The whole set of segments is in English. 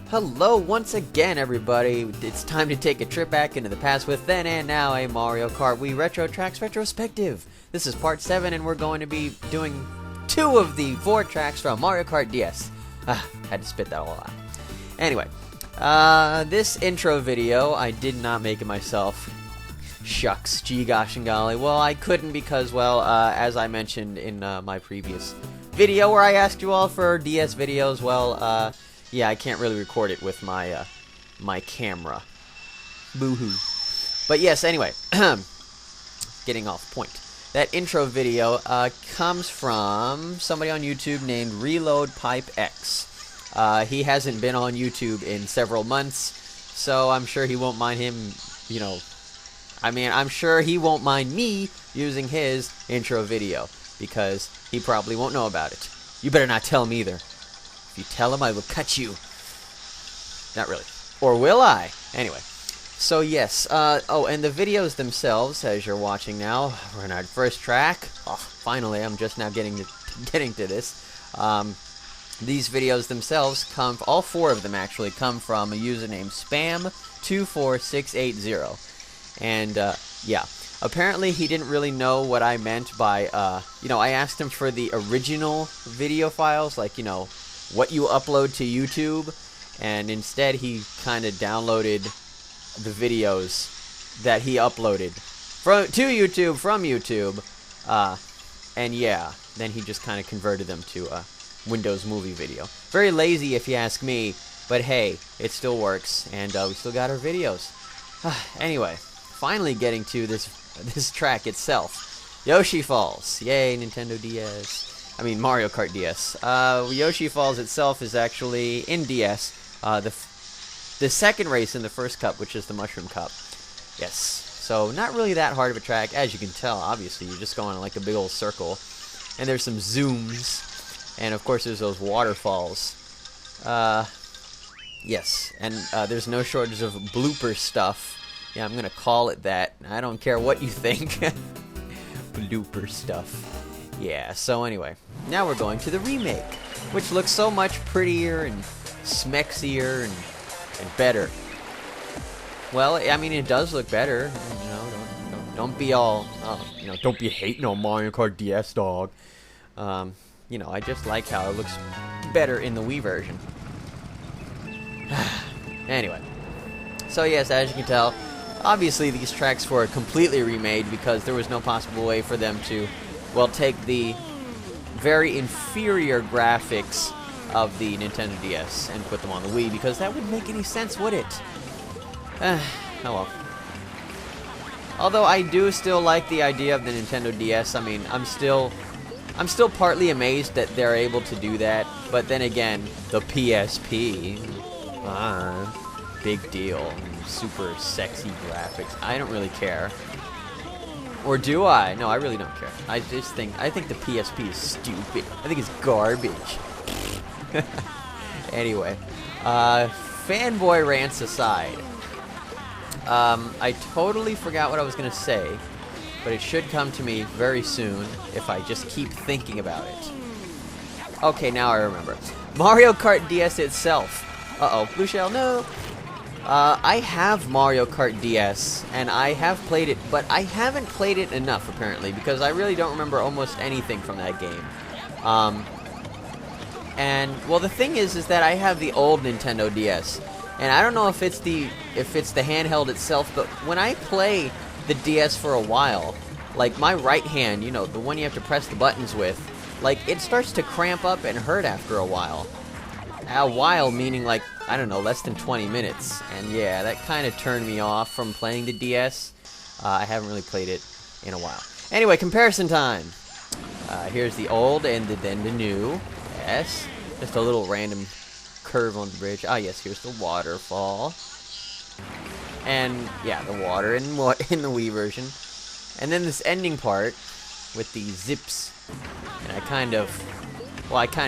Hello once again, everybody. It's time to take a trip back into the past with then and now a Mario Kart Wii Retro Tracks Retrospective. This is part 7 and we're going to be doing 2 of the 4 tracks from Mario Kart DS. Had to spit that all out. Anyway, this intro video, I did not make it myself. Shucks, gee gosh and golly. Well, I couldn't because, well, as I mentioned in my previous video where I asked you all for DS videos, well, yeah, I can't really record it with my my camera. Boo-hoo. But yes, anyway, getting off point. That intro video comes from somebody on YouTube named Reloadpipex. He hasn't been on YouTube in several months, so I'm sure he won't mind him, you know, I'm sure he won't mind me using his intro video, because he probably won't know about it. You better not tell him either. If you tell him, I will cut you. Not really. Or will I? Anyway. So, yes. Oh, and the videos themselves, as you're watching now, we're in our first track. Oh, finally, I'm just now getting to this. These videos themselves come, all 4 of them actually, come from a username Spam24680. And, yeah. Apparently, he didn't really know what I meant by, you know, I asked him for the original video files, like, you know, what you upload to YouTube, and instead he kind of downloaded the videos that he uploaded to YouTube from YouTube, and yeah, then he just kind of converted them to a Windows Movie video. Very lazy if you ask me, but hey, it still works, and we still got our videos. Anyway, finally getting to this track itself. Yoshi Falls. Yay, Nintendo DS. I mean, Mario Kart DS. Yoshi Falls itself is actually in DS. The second race in the first cup, which is the Mushroom Cup. Yes. So, not really that hard of a track, as you can tell. Obviously, you're just going in like a big old circle. And there's some zooms. And, of course, there's those waterfalls. Yes. And there's no shortage of blooper stuff. Yeah, I'm going to call it that. I don't care what you think. Blooper stuff. Yeah, so anyway, now we're going to the remake, which looks so much prettier and smexier and better. Well, I mean, it does look better. You know, don't be all, you know, don't be hating on Mario Kart DS, dog. You know, I just like how it looks better in the Wii version. Anyway, so yes, as you can tell, obviously these tracks were completely remade because there was no possible way for them to, well, take the very inferior graphics of the Nintendo DS and put them on the Wii, because that wouldn't make any sense, would it? Oh well. Although I do still like the idea of the Nintendo DS. I mean, I'm still partly amazed that they're able to do that, but then again, the PSP, big deal, super sexy graphics. I don't really care. Or do I? No, I really don't care. I think the PSP is stupid. I think it's garbage. Anyway, fanboy rants aside, I totally forgot what I was gonna say, but it should come to me very soon if I just keep thinking about it. Okay, now I remember. Mario Kart DS itself. Uh-oh, blue shell, no. I have Mario Kart DS, and I have played it, but I haven't played it enough, apparently, because I really don't remember almost anything from that game. And, well, the thing is that I have the old Nintendo DS, and I don't know if it's the handheld itself, but when I play the DS for a while, like, my right hand, you know, the one you have to press the buttons with, like, it starts to cramp up and hurt after a while. A while meaning, like, I don't know, less than 20 minutes. And yeah, that kind of turned me off from playing the DS. I haven't really played it in a while. Anyway, comparison time. Here's the old and then the new. Yes. Just a little random curve on the bridge. Ah, yes, here's the waterfall. And, yeah, the water in the Wii version. And then this ending part with the zips. And I kind of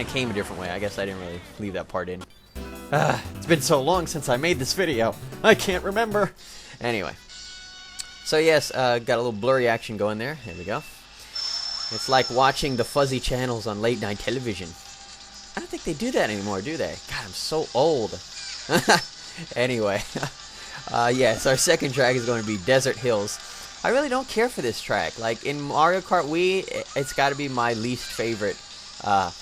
came a different way. I guess I didn't really leave that part in. It's been so long since I made this video. I can't remember. Anyway. So yes, got a little blurry action going there. There we go. It's like watching the fuzzy channels on late night television. I don't think they do that anymore, do they? God, I'm so old. Anyway, yes, our second track is going to be Desert Hills. I really don't care for this track. Like, in Mario Kart Wii, it's got to be my least favorite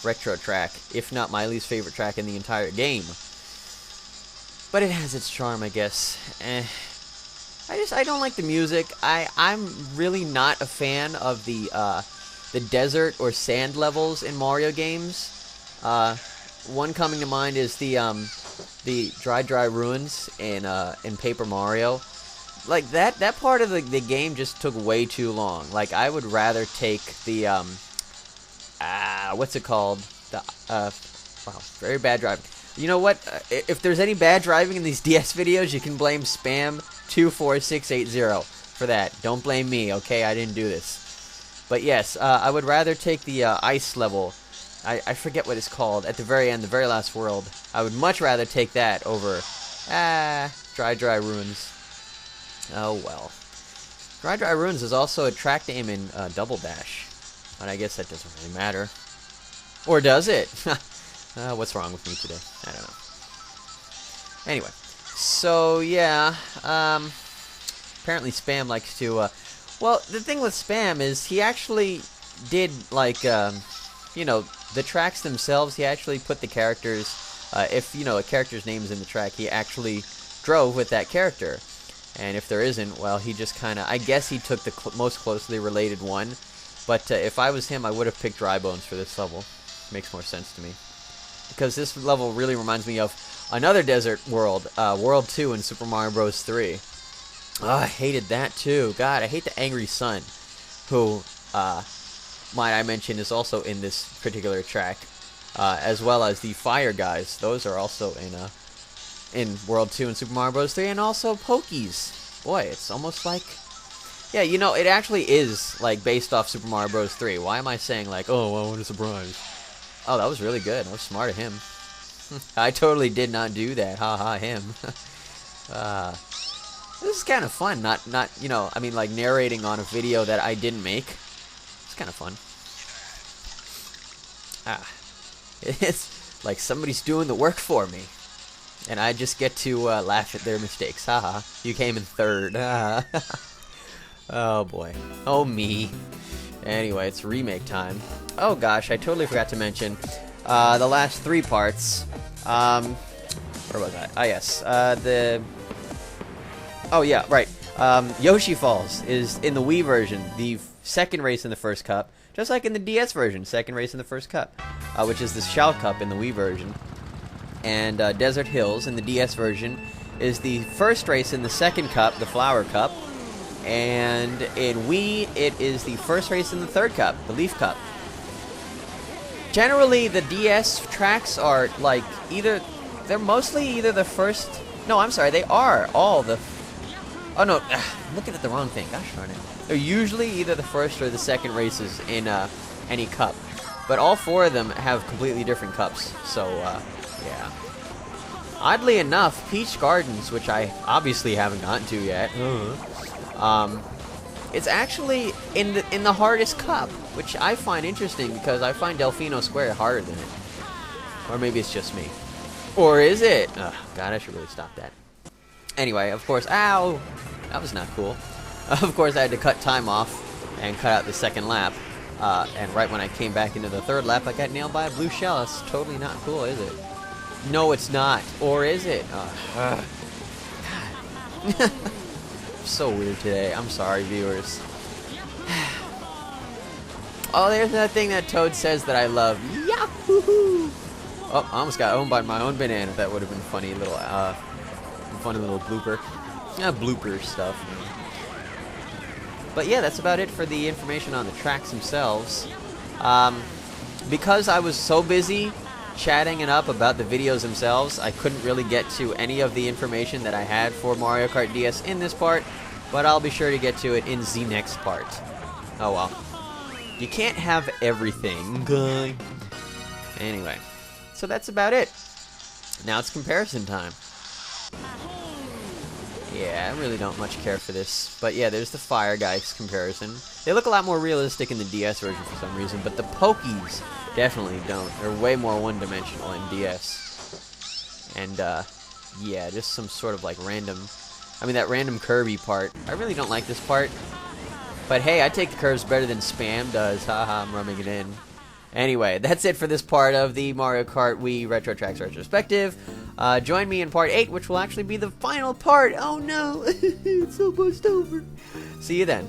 retro track, if not my least favorite track in the entire game. But it has its charm, I guess. I don't like the music. I'm really not a fan of the desert or sand levels in Mario games. One coming to mind is the dry ruins in Paper Mario. Like that part of the game just took way too long. Like, I would rather take the what's it called? Wow, very bad driving. You know what? If there's any bad driving in these DS videos, you can blame Spam24680 for that. Don't blame me, okay? I didn't do this. But yes, I would rather take the ice level. I forget what it's called. At the very end, the very last world. I would much rather take that over dry ruins. Oh well. Dry ruins is also a track name in Double Dash. But I guess that doesn't really matter. Or does it? What's wrong with me today? I don't know. Anyway, so yeah, apparently Spam likes to, well, the thing with Spam is he actually did, like, you know, the tracks themselves, he actually put the characters, if, you know, a character's name is in the track, he actually drove with that character. And if there isn't, well, he just kind of, I guess he took the most closely related one. But if I was him, I would have picked Dry Bones for this level. Makes more sense to me. Because this level really reminds me of another desert world, World 2 in Super Mario Bros. 3. Oh, I hated that too. God, I hate the Angry Sun, who, might I mention, is also in this particular track, as well as the Fire Guys. Those are also in World 2 in Super Mario Bros. 3, and also Pokies. Boy, it's almost like... Yeah, you know, it actually is, like, based off Super Mario Bros. 3. Why am I saying, like, oh, well, what a surprise? Oh, that was really good. That was smart of him. I totally did not do that. Ha him. This is kind of fun. Not, you know, I mean, like, narrating on a video that I didn't make. It's kind of fun. It's like somebody's doing the work for me. And I just get to laugh at their mistakes. Haha. You came in third. Oh, boy. Oh, me. Anyway, it's remake time. Oh, gosh, I totally forgot to mention the last three parts. Where was that? Ah, yes. Oh, yeah, right. Yoshi Falls is, in the Wii version, the second race in the first cup, just like in the DS version, second race in the first cup, which is the Shell Cup in the Wii version. And Desert Hills in the DS version is the first race in the second cup, the Flower Cup. And in Wii, it is the first race in the third cup, the Leaf Cup. Generally, the DS tracks are, like, they're mostly either the first... No, I'm sorry, they are all the... Oh, no, I'm looking at the wrong thing. Gosh darn it. They're usually either the first or the second races in any cup. But all four of them have completely different cups, so, yeah. Oddly enough, Peach Gardens, which I obviously haven't gotten to yet... it's actually in the hardest cup, which I find interesting because I find Delfino Square harder than it. Or maybe it's just me. Or is it? Oh, God, I should really stop that. Anyway, of course, ow! That was not cool. Of course, I had to cut time off and cut out the second lap. And right when I came back into the third lap, I got nailed by a blue shell. That's totally not cool, is it? No, it's not. Or is it? God. So weird today. I'm sorry, viewers. Oh, there's that thing that Toad says that I love. Yahoo! Oh, I almost got owned by my own banana. That would have been funny little, funny little blooper. Yeah, blooper stuff. But yeah, that's about it for the information on the tracks themselves. Because I was so busy chatting it up about the videos themselves, I couldn't really get to any of the information that I had for Mario Kart DS in this part, but I'll be sure to get to it in the next part. Oh well. You can't have everything, guy. Anyway, so that's about it. Now it's comparison time. Yeah, I really don't much care for this, but yeah, there's the Fire Guys comparison. They look a lot more realistic in the DS version for some reason, but the Pokies definitely don't. They're way more one-dimensional in DS. And yeah, just some sort of like random, I mean that random curvy part. I really don't like this part. But hey, I take the curves better than Spam does. Haha, I'm rubbing it in. Anyway, that's it for this part of the Mario Kart Wii Retro Tracks Retrospective. Join me in part 8, which will actually be the final part. Oh no, it's almost over. See you then.